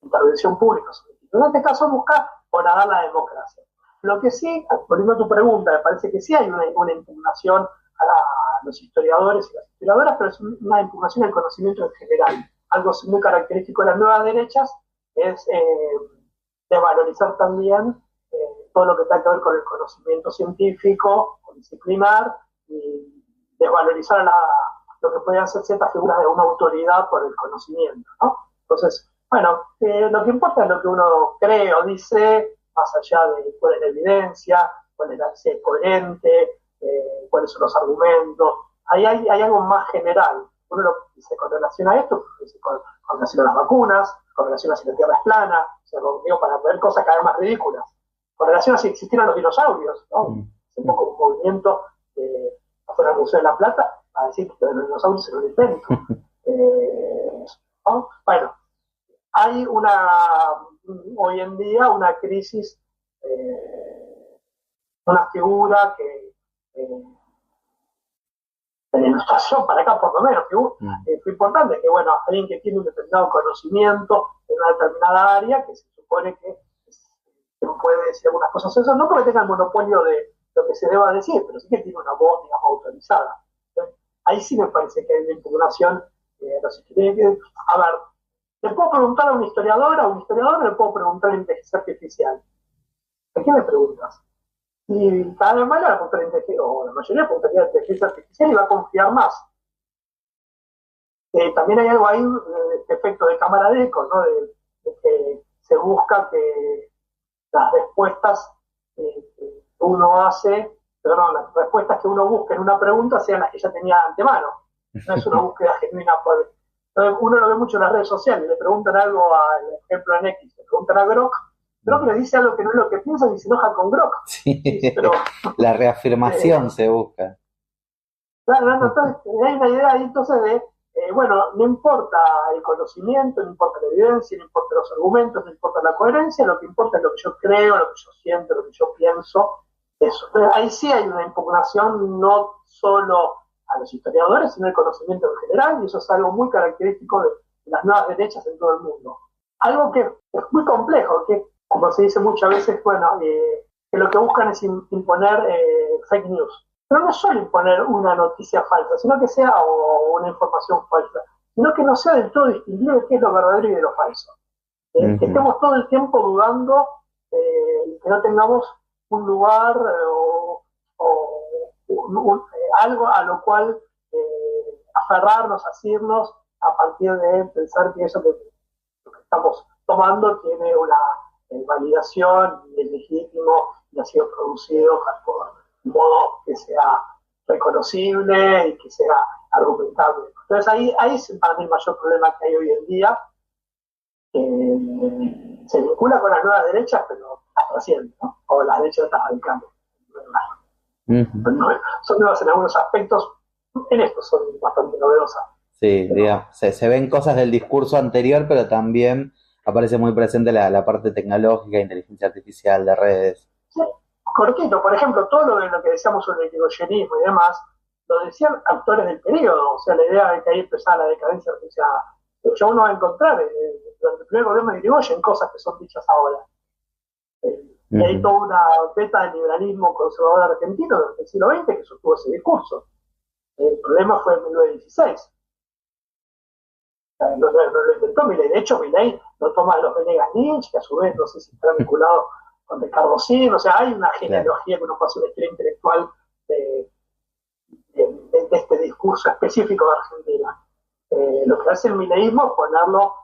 intervención pública. En este caso busca horadar la democracia. Lo que sí, volviendo a tu pregunta, me parece que sí hay una impugnación a los historiadores y las historiadoras, pero es una impugnación al conocimiento en general. Algo muy característico de las nuevas derechas es desvalorizar también todo lo que tenga que ver con el conocimiento científico, o disciplinar, y desvalorizar lo que pueden ser ciertas figuras de una autoridad por el conocimiento, ¿no? Entonces, bueno, lo que importa es lo que uno cree o dice, más allá de cuál es la evidencia, si es coherente, cuáles son los argumentos. Ahí hay algo más general. Uno lo dice con relación a esto, con relación a las vacunas, con relación a si la Tierra es plana, o sea, digo, para ver cosas cada vez más ridículas. Con relación a si existieran los dinosaurios, ¿no? Es un poco un movimiento afuera del Museo de la Plata para decir que los dinosaurios se lo invento. ¿No? Bueno, hay hoy en día una crisis, una figura que en la ilustración para acá por lo menos fue importante, que bueno, alguien que tiene un determinado conocimiento en una determinada área, que se supone que puede decir algunas cosas, eso no porque tenga el monopolio de lo que se deba decir, pero sí que tiene una voz, digamos, autorizada. Entonces, ahí sí me parece que hay una impugnación. A ver, le puedo preguntar a un historiador, le puedo preguntar a inteligencia artificial. ¿A qué me preguntas? Y cada vez más le va a preguntar a inteligencia, o la mayoría preguntaría a inteligencia artificial y va a confiar más. También hay algo ahí, este efecto de cámara de eco, ¿no? De que se busca que las respuestas que uno hace, las respuestas que uno busca en una pregunta sean las que ya tenía de antemano. No es una búsqueda genuina. Uno lo ve mucho en las redes sociales, le preguntan algo, al ejemplo en X, le preguntan a Grok le dice algo que no es lo que piensan y se enoja con Grok. Sí. Sí, pero, La reafirmación se busca. claro, entonces hay una idea ahí entonces de, bueno, no importa el conocimiento, no importa la evidencia, no importa los argumentos, no importa la coherencia, lo que importa es lo que yo creo, lo que yo siento, lo que yo pienso, eso. Entonces, ahí sí hay una impugnación no solo a los historiadores, sino al conocimiento en general, y eso es algo muy característico de las nuevas derechas en todo el mundo. Algo que es muy complejo, que como se dice muchas veces, bueno, que lo que buscan es imponer fake news. Pero no es solo imponer una noticia falsa, sino que sea o una información falsa, sino que no sea del todo distinguible qué es lo verdadero y de lo falso. Que estemos todo el tiempo dudando y que no tengamos un lugar algo a lo cual aferrarnos, asirnos a partir de pensar que eso que estamos tomando tiene una validación y es legítimo y ha sido producido por modo que sea reconocible y que sea argumentable. Entonces ahí es para mí el mayor problema que hay hoy en día, que se vincula con las nuevas derechas, pero las trasciende, ¿no? O las derechas radicales. Son nuevas en algunos aspectos, en estos son bastante novedosas. Sí, pero, digamos, se ven cosas del discurso anterior, pero también aparece muy presente la parte tecnológica, inteligencia artificial, de redes. sí, cortito, por ejemplo, todo lo que decíamos sobre el irigoyenismo y demás, lo decían autores del periodo, o sea, la idea de que ahí empezaba la decadencia artificial. Ya uno va a encontrar durante el primer gobierno de Irigoyen cosas que son dichas ahora. Y hay toda una beta del liberalismo conservador argentino durante el siglo XX que sostuvo ese discurso. El problema fue en 1916. No lo inventó Milei. De hecho, Milei lo toma de los Venegas Lynch, que a su vez no sé si está vinculado con Ricardo Sin. O sea, hay una genealogía que uno puede hacer una historia intelectual de este discurso específico de Argentina. Lo que hace el mileísmo es ponerlo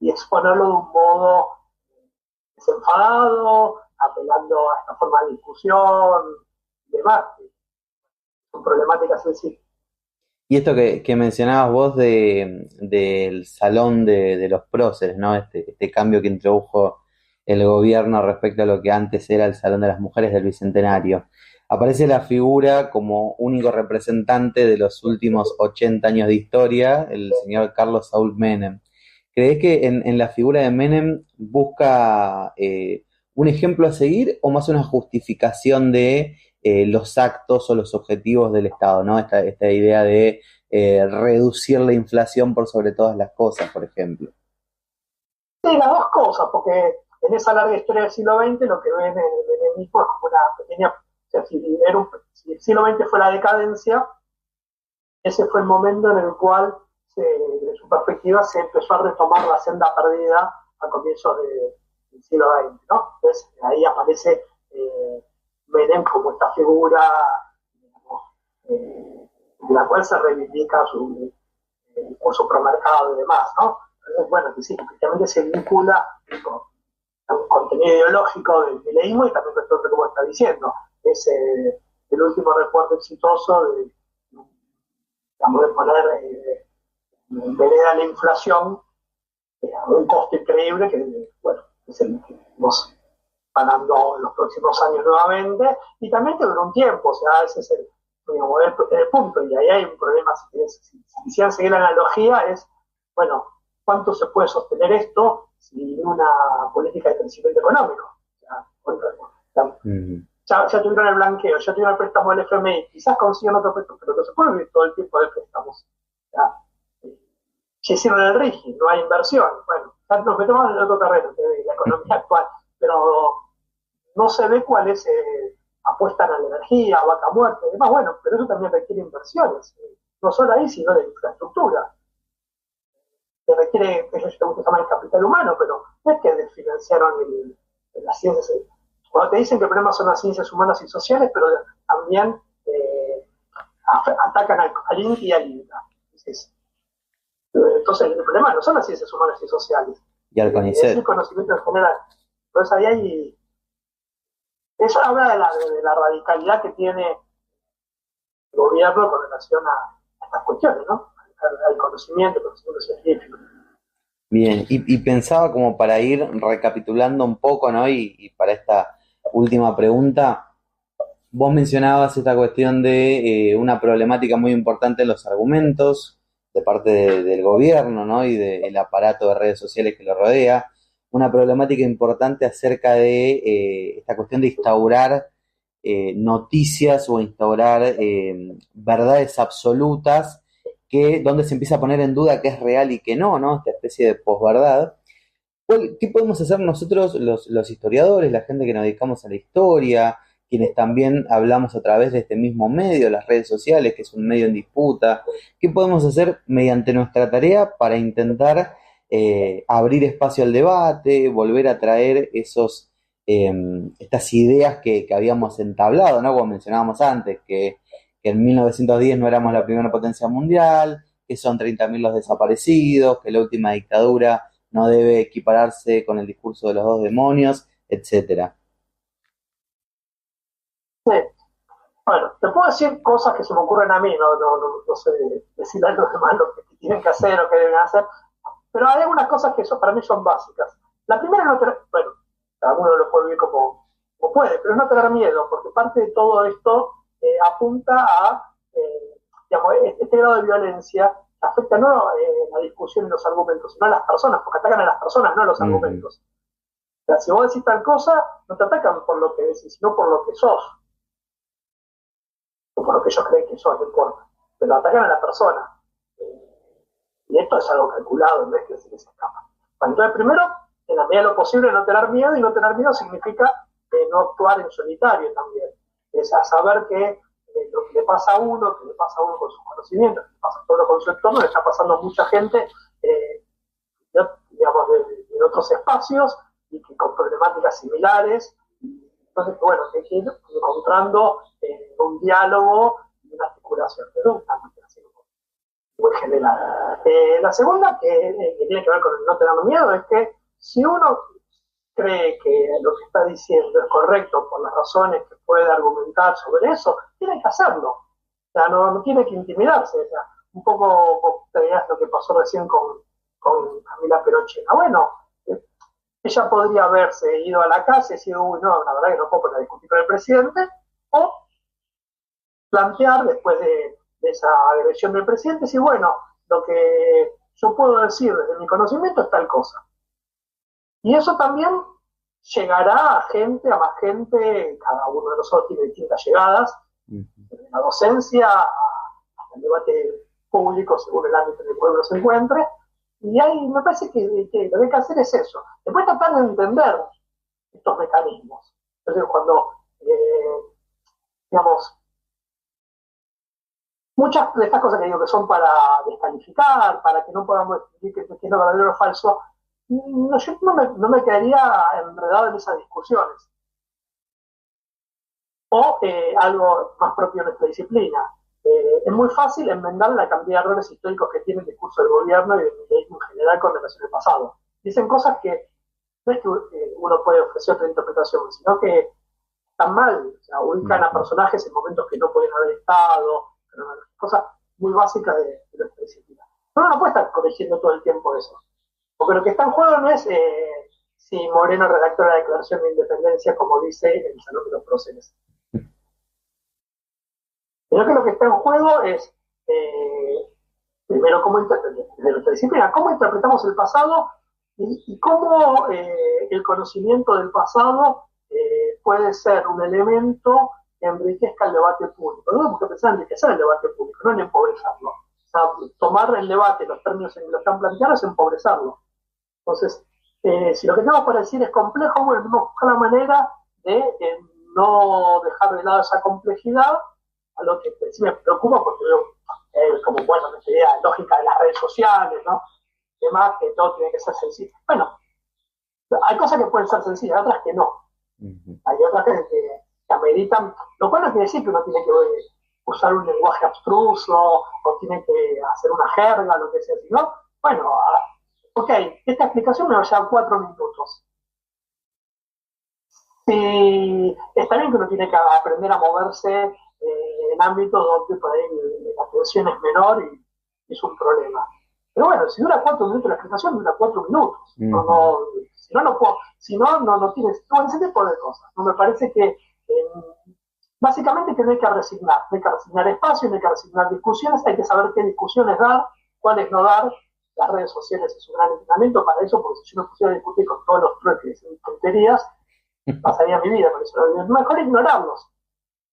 y exponerlo de un modo desenfadado, apelando a esta forma de discusión, debate. Son problemáticas en sí. Y esto que mencionabas vos del salón de los próceres, ¿no? Este cambio que introdujo el gobierno respecto a lo que antes era el Salón de las Mujeres del Bicentenario. Aparece la figura como único representante de los últimos 80 años de historia, el señor Carlos Saúl Menem. ¿Crees que en la figura de Menem busca un ejemplo a seguir o más una justificación de los actos o los objetivos del Estado, ¿no? Esta idea de reducir la inflación por sobre todas las cosas, por ejemplo. Sí, las dos cosas, porque en esa larga historia del siglo XX lo que ven en el menemismo es como una pequeña, o sea, si el siglo XX fue la decadencia, ese fue el momento en el cual, de su perspectiva, se empezó a retomar la senda perdida a comienzos del siglo XX, ¿no? Entonces ahí aparece Menem como esta figura, digamos, de la cual se reivindica su discurso promercado y demás, ¿no? Entonces, bueno, que sí, efectivamente se vincula con un contenido ideológico del mileísmo y también con esto que como está diciendo, es el último recuerdo exitoso de poner en vereda la inflación a un costo increíble que, bueno, es el que vamos pagando en los próximos años nuevamente y también que duró un tiempo, o sea, ese es el punto, y ahí hay un problema, si quisieran seguir la analogía, es, bueno, ¿cuánto se puede sostener esto sin una política de crecimiento económico? Ya tuvieron el blanqueo, ya tuvieron el préstamo del FMI, quizás consigan otro préstamo, pero no se puede vivir todo el tiempo de préstamos. Ya hicieron el RIGI, no hay inversión. Bueno, nos metemos en el otro terreno, de la economía actual, pero no se ve cuál es, apuestan a la energía, vaca muerta y demás, bueno, pero eso también requiere inversiones, no solo ahí, sino de infraestructura. Que requiere, ellos se llama el capital humano, pero no es que desfinanciaron las ciencias. Cuando te dicen que el problema son las ciencias humanas y sociales, pero también atacan al INTI y al INTA. Entonces, el problema no son las ciencias humanas y sociales, y al CONICET. Es el conocimiento en general. Entonces, ahí hay. Eso habla de la radicalidad que tiene el gobierno con relación a estas cuestiones, ¿no? Al conocimiento científico. Bien, y pensaba como para ir recapitulando un poco, ¿no? Y para esta última pregunta, vos mencionabas esta cuestión de una problemática muy importante en los argumentos de parte del gobierno, ¿no? Y del aparato de redes sociales que lo rodea. Una problemática importante acerca de esta cuestión de instaurar noticias o instaurar verdades absolutas donde se empieza a poner en duda qué es real y qué no, ¿no? Esta especie de posverdad. ¿Qué podemos hacer nosotros, los historiadores, la gente que nos dedicamos a la historia, quienes también hablamos a través de este mismo medio, las redes sociales, que es un medio en disputa? ¿Qué podemos hacer mediante nuestra tarea para intentar abrir espacio al debate, volver a traer eh, estas ideas que habíamos entablado, ¿no? Como mencionábamos antes, que en 1910 no éramos la primera potencia mundial, que son 30.000 los desaparecidos, que la última dictadura no debe equipararse con el discurso de los dos demonios, etcétera. Sí. Bueno, te puedo decir cosas que se me ocurren a mí, no sé decir a los demás lo que tienen que hacer o que deben hacer, pero hay algunas cosas que para mí son básicas. La primera es no tener, bueno, cada uno lo puede vivir como puede, pero es no tener miedo, porque parte de todo esto apunta a, digamos, este grado de violencia afecta no la discusión y los argumentos, sino a las personas, porque atacan a las personas, no a los argumentos. O sea, si vos decís tal cosa, no te atacan por lo que decís, sino por lo que sos, o por lo que ellos creen que sos, no importa, pero atacan a la persona. Y esto es algo calculado, no es que se les escapa. Bueno, entonces, primero, en la medida de lo posible, no tener miedo, y no tener miedo significa no actuar en solitario también. Es a saber que lo que le pasa a uno, que le pasa a uno con sus conocimientos, que le pasa a todo con su entorno, le está pasando a mucha gente, digamos, de otros espacios, y que con problemáticas similares. Entonces, bueno, hay que ir encontrando un diálogo y una articulación, pero una articulación muy general. La segunda, que tiene que ver con el no tener miedo, es que si uno cree que lo que está diciendo es correcto por las razones que puede argumentar sobre eso, tiene que hacerlo. O sea, no tiene que intimidarse. O sea, un poco te veías lo que pasó recién con Camila Perochena. Bueno, ella podría haberse ido a la casa y decir, uy, no, la verdad que no puedo poner a discutir con el presidente, o plantear después de esa agresión del presidente, decir, bueno, lo que yo puedo decir desde mi conocimiento es tal cosa. Y eso también llegará a más gente, cada uno de nosotros tiene distintas llegadas, desde la docencia hasta el debate público según el ámbito en el pueblo se encuentre, y ahí me parece que lo que hay que hacer es eso. Después tratar de entender estos mecanismos. Entonces, cuando, digamos, muchas de estas cosas que digo que son para descalificar, para que no podamos distinguir qué es lo verdadero o falso, yo no me quedaría enredado en esas discusiones. O algo más propio de nuestra disciplina. Es muy fácil enmendar la cantidad de errores históricos que tiene el discurso del gobierno y del militarismo en general con relación al pasado. Dicen cosas que no es que uno puede ofrecer otra interpretación, sino que están mal. O sea, ubican a personajes en momentos que no pueden haber estado, cosas muy básicas de nuestra disciplina. Pero uno no puede estar corrigiendo todo el tiempo eso. Porque lo que está en juego no es si Moreno redactó la Declaración de Independencia, como dice el Salón de los Próceres. Sino que lo que está en juego es, primero, desde nuestra disciplina, cómo interpretamos el pasado y cómo el conocimiento del pasado puede ser un elemento que enriquezca el debate público. No tenemos que pensar en enriquecer el debate público, no en empobrecerlo. O sea, tomar el debate, los términos en que lo están planteando, es empobrecerlo. Entonces, si lo que tenemos para decir es complejo, bueno, tenemos que buscar la manera de no dejar de lado esa complejidad, a lo que sí me preocupa porque veo como, bueno, esta idea lógica de las redes sociales, ¿no? Demás, que todo tiene que ser sencillo. Bueno, hay cosas que pueden ser sencillas, otras que no. Hay otras que ameritan, lo cual no quiere decir que uno tiene que usar un lenguaje abstruso o tiene que hacer una jerga, lo que sea, sino, bueno, ok, esta explicación me va a llevar 4 minutos. Sí, está bien que uno tiene que aprender a moverse en ámbitos donde por ahí la atención es menor y es un problema. Pero bueno, si dura 4 minutos la explicación, dura 4 minutos. Si no tienes todo ese tipo de cosas. No me parece que básicamente que no hay que resignar espacio, no hay que resignar discusiones, hay que saber qué discusiones dar, cuáles no dar. Las redes sociales es un gran entrenamiento para eso, porque si yo me pusiera a discutir con todos los trueques y tonterías, pasaría mi vida con eso. Mejor ignorarlos.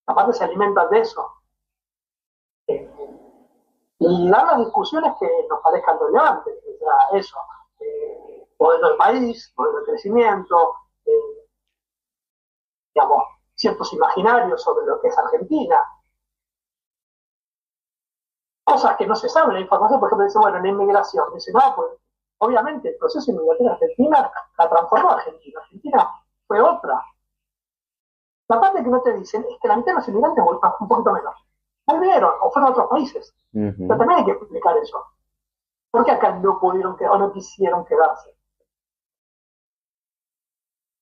Aparte se alimentan de eso. Y dar las discusiones que nos parezcan relevantes. O sea, eso. Modelo de país, modelo de crecimiento, digamos, ciertos imaginarios sobre lo que es Argentina. Cosas que no se saben, la información, por ejemplo, dice, bueno, la inmigración. Dice, no, pues, obviamente, el proceso inmigratorio en Argentina la transformó Argentina. Argentina fue otra. La parte que no te dicen es que la mitad de los inmigrantes, un poquito menos, volvieron o fueron a otros países. Pero también hay que explicar eso. ¿Por qué acá no pudieron o no quisieron quedarse?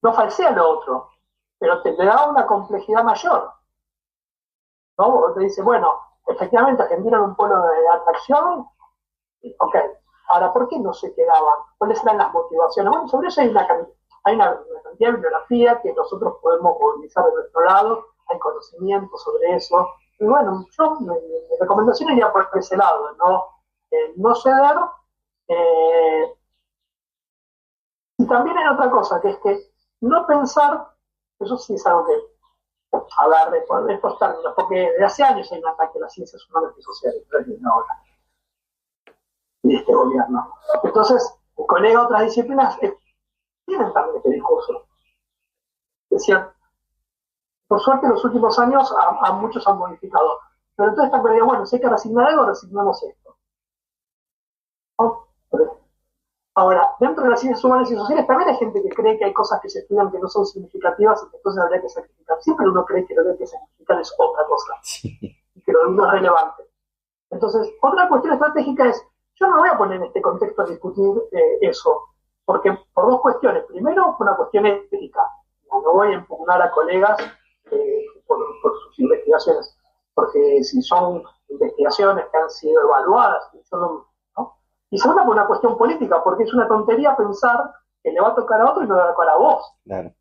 No falsea lo otro, pero te le da una complejidad mayor. ¿No? Te dice, bueno, efectivamente Argentina era un polo de atracción, ok, ahora, ¿por qué no se quedaban? ¿Cuáles eran las motivaciones? Bueno, sobre eso hay una cantidad de bibliografía que nosotros podemos movilizar de nuestro lado, hay conocimiento sobre eso, y bueno, mi recomendación iría por ese lado, no ceder, y también hay otra cosa, que es que no pensar, eso sí es algo que hablar de estos términos, porque desde hace años hay un ataque a las ciencias humanas y sociales, no ahora, de este gobierno. Entonces, colegas de otras disciplinas tienen también este discurso. Decían, por suerte en los últimos años a muchos han modificado, pero entonces están con bueno, si hay que resignar algo, resignamos esto. ¿No? Ahora, dentro de las ciencias humanas y sociales también hay gente que cree que hay cosas que se estudian que no son significativas y que entonces habría que sacrificar. Siempre uno cree que lo que hay que sacrificar es otra cosa, y que lo no es relevante. Entonces, otra cuestión estratégica es, yo no me voy a poner en este contexto a discutir eso, porque por dos cuestiones. Primero, por una cuestión ética. No voy a impugnar a colegas por sus investigaciones, porque si son investigaciones que han sido evaluadas, yo no. Y segunda, por una cuestión política, porque es una tontería pensar que le va a tocar a otro y no le va a tocar a vos. Claro.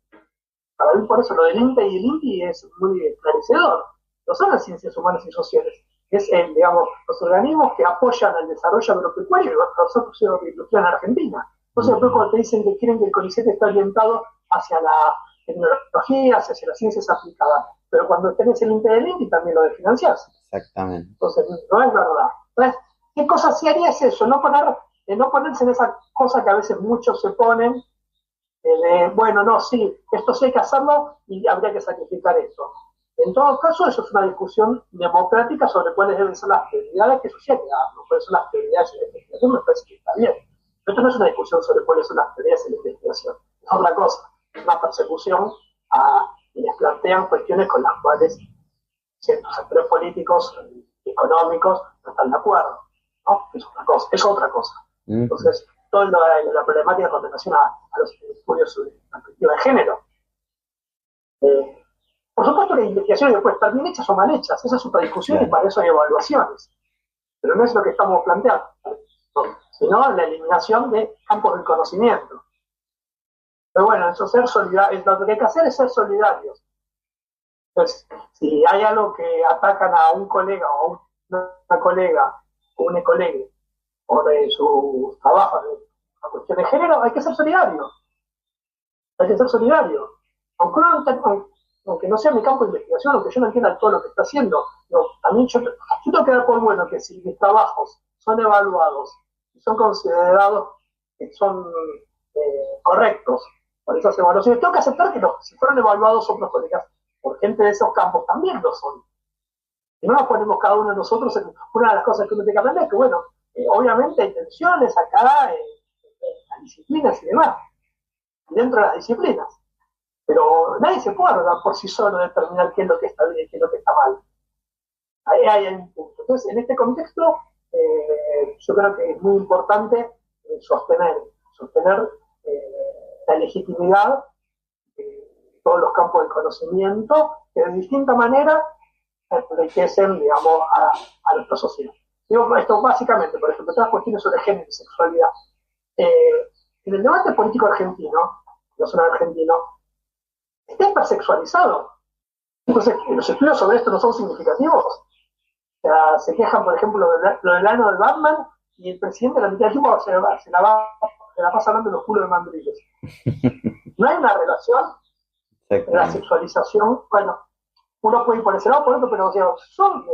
Para mí, por eso, lo del INTE y el INTI es muy esclarecedor. No son las ciencias humanas y sociales. Es, digamos, los organismos que apoyan el desarrollo agropecuario y los procesos industriales en Argentina. Entonces, después cuando te dicen que quieren que el CONICET esté orientado hacia la tecnología, hacia las ciencias aplicadas, pero cuando tenés el INTE y el INTI también lo de financiarse. Exactamente. Entonces, no es verdad. Entonces, ¿qué cosa sí haría es eso? No ponerse en esa cosa que a veces muchos se ponen, bueno, no, sí, esto sí hay que hacerlo y habría que sacrificar esto. En todo caso, eso es una discusión democrática sobre cuáles deben ser las prioridades que eso sí hay que darlo, cuáles son las prioridades de la investigación, me parece que está bien. Pero esto no es una discusión sobre cuáles son las prioridades de la investigación, es otra cosa, es una persecución a quienes plantean cuestiones con las cuales ciertos actores políticos y económicos no están de acuerdo. ¿No? Es otra cosa. Entonces, toda la problemática con relación a los estudios sobre perspectiva de género. Por supuesto que las investigaciones pueden estar bien hechas o mal hechas, esa es otra discusión, claro. Y para eso hay evaluaciones. Pero no es lo que estamos planteando, sino la eliminación de campos del conocimiento. Pero bueno, eso lo que hay que hacer es ser solidarios. Entonces, si hay algo que atacan a un colega o a una colega, un colega o de sus trabajos a cuestión de género, hay que ser solidario. Hay que ser solidario. Aunque no sea mi campo de investigación, aunque yo no entienda todo lo que está haciendo, también yo tengo que dar por bueno que si mis trabajos son evaluados y son considerados que son correctos por esas evaluaciones, tengo que aceptar que si fueron evaluados otros colegas por gente de esos campos también lo son. Y no nos ponemos cada uno de nosotros en una de las cosas que uno tiene que aprender, es que bueno, obviamente hay tensiones acá en las disciplinas y demás, y dentro de las disciplinas, pero nadie se puede por sí solo determinar qué es lo que está bien y qué es lo que está mal. Ahí hay un punto. Entonces, en este contexto, yo creo que es muy importante sostener la legitimidad de todos los campos del conocimiento que de distinta manera enriquecen, digamos, a nuestra sociedad. Digo esto básicamente, por ejemplo, todas las cuestiones sobre género y sexualidad. En el debate político argentino, no solo argentino, está hipersexualizado. Entonces, los estudios sobre esto no son significativos. O sea, se quejan, por ejemplo, lo del ano de Batman y el presidente la mitad del tiempo se la pasa hablando de los culos de mandriles. No hay una relación de la sexualización. Bueno, uno puede ir por ese lado, por otro, pero o sea, son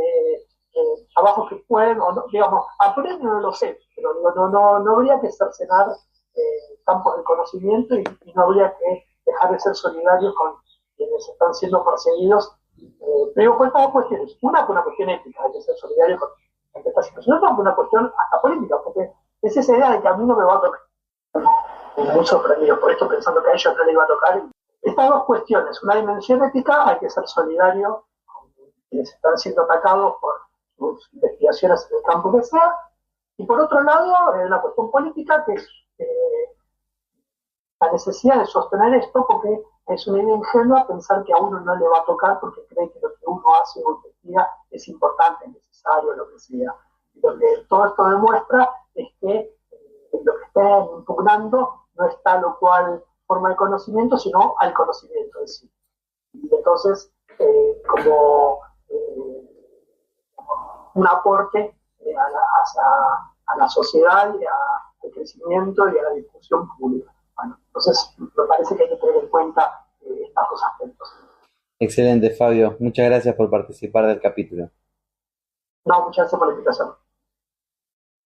trabajos que pueden, o no, digamos, aprenden, no lo sé, pero digo, no habría que cercenar campos de conocimiento y no habría que dejar de ser solidarios con quienes están siendo perseguidos. Pero digo, pues todas cuestiones. Una cuestión ética, hay que ser solidario con esta situación. Otra una cuestión hasta política, porque es esa idea de que a mí no me va a tocar. Muy sorprendido por esto, pensando que a ellos no les iba a tocar. Estas dos cuestiones, una dimensión ética, hay que ser solidario con quienes están siendo atacados por sus investigaciones en el campo que sea. Y por otro lado, una cuestión política que es la necesidad de sostener esto, porque es una idea ingenua pensar que a uno no le va a tocar porque cree que lo que uno hace o investiga es importante, necesario, lo que sea. Y lo que todo esto demuestra es que lo que está impugnando no está a lo cual forma de conocimiento, sino al conocimiento en sí. Y entonces, como un aporte a la sociedad y al crecimiento y a la discusión pública. Bueno, entonces me parece que hay que tener en cuenta estos dos aspectos. Excelente, Fabio. Muchas gracias por participar del capítulo. No, muchas gracias por la invitación.